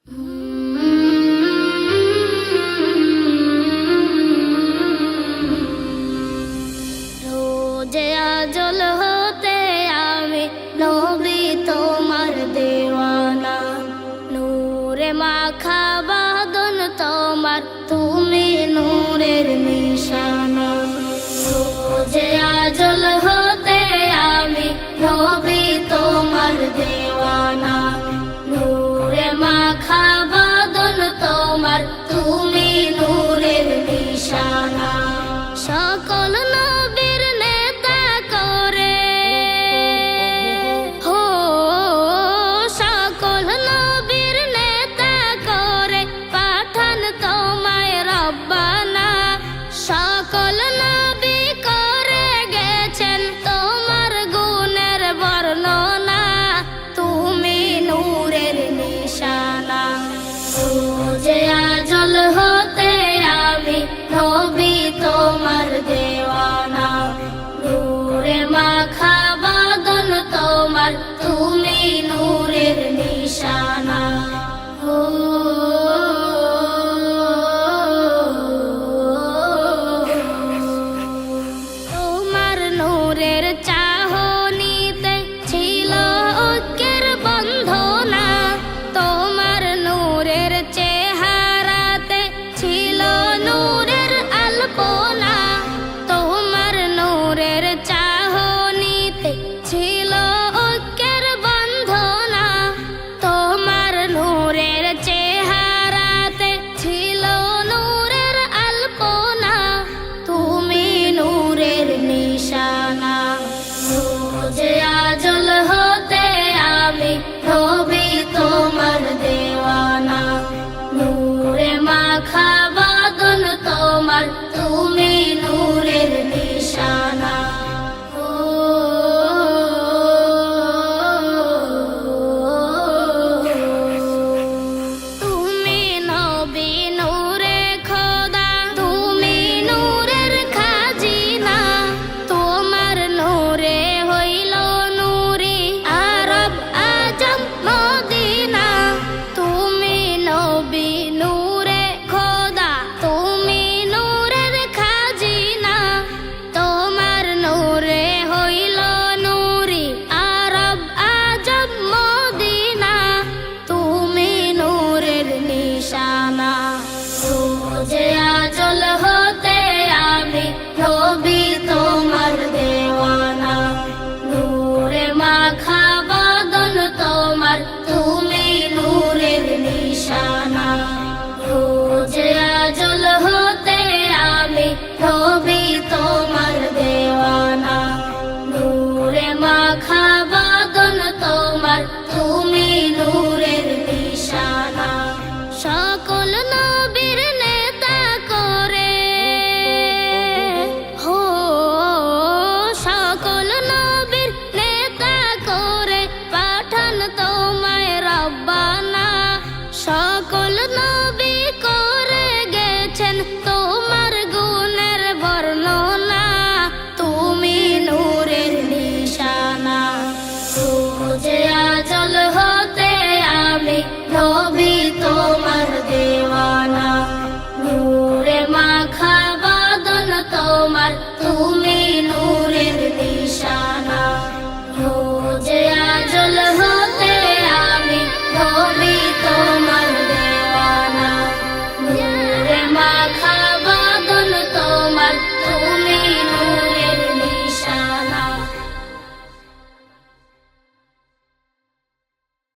রোজে আজল হতে আমি নবী তোমার দেওয়ানা, নূরে মাখা বাদন তোমার, তুমি নূরের নিশানা। রোজে আজল হতে আমি নবী তোমার দেওয়ানা, নূরে মাখা বাদন তোমার, তুমি নূরের নিশানা। সকল নবীর নেতা করে হো, সকল নবীর নেতা করে পাঠান তোমায় রব্বানা। সকল নবী করে গেছেন তোমার গুণের বর্ণনা, তুমি নূরের নিশানা। রোজে আজল হতে আমি নবী তোমার দেওয়ানা, নূরে মাখা বাদন তোমার, তুমি নূরের নিশানা। তোমার নূরের চাহনিতে ছিল ঐক্যের বন্ধনা, তোমার নূরের চেহারাতে ছিল নূরের আলপনা। তোমার নূরের চাহনিতে ছিল ঐক্যের বন্ধনা, তোমার নূরের চেহারাতে ছিল নূরের আলপনা, তুমি নূরের নিশানা। রোজে আজল হতে আমি নবী তোমার দেওয়ানা, নূরে মাখা বাদন তোমার, তুমি নূরের নিশানা। তুমি নবী নূরে খোদা, তুমি নূরের খাজিনা, তোমার নূরে হইল নূরি আরব আজম মদিনা। তুমি নবী নূরে খোদা, তুমি নূরের খাজিনা, তোমার নূরে হইল নূরি আরব আজম মদিনা, তুমি নূরের নিশানা। রোজে আজল হতে আমি নবী তোমার দেওয়ানা, নূরে মাখা বাদন তোমার, তুমি নূরের নিশানা।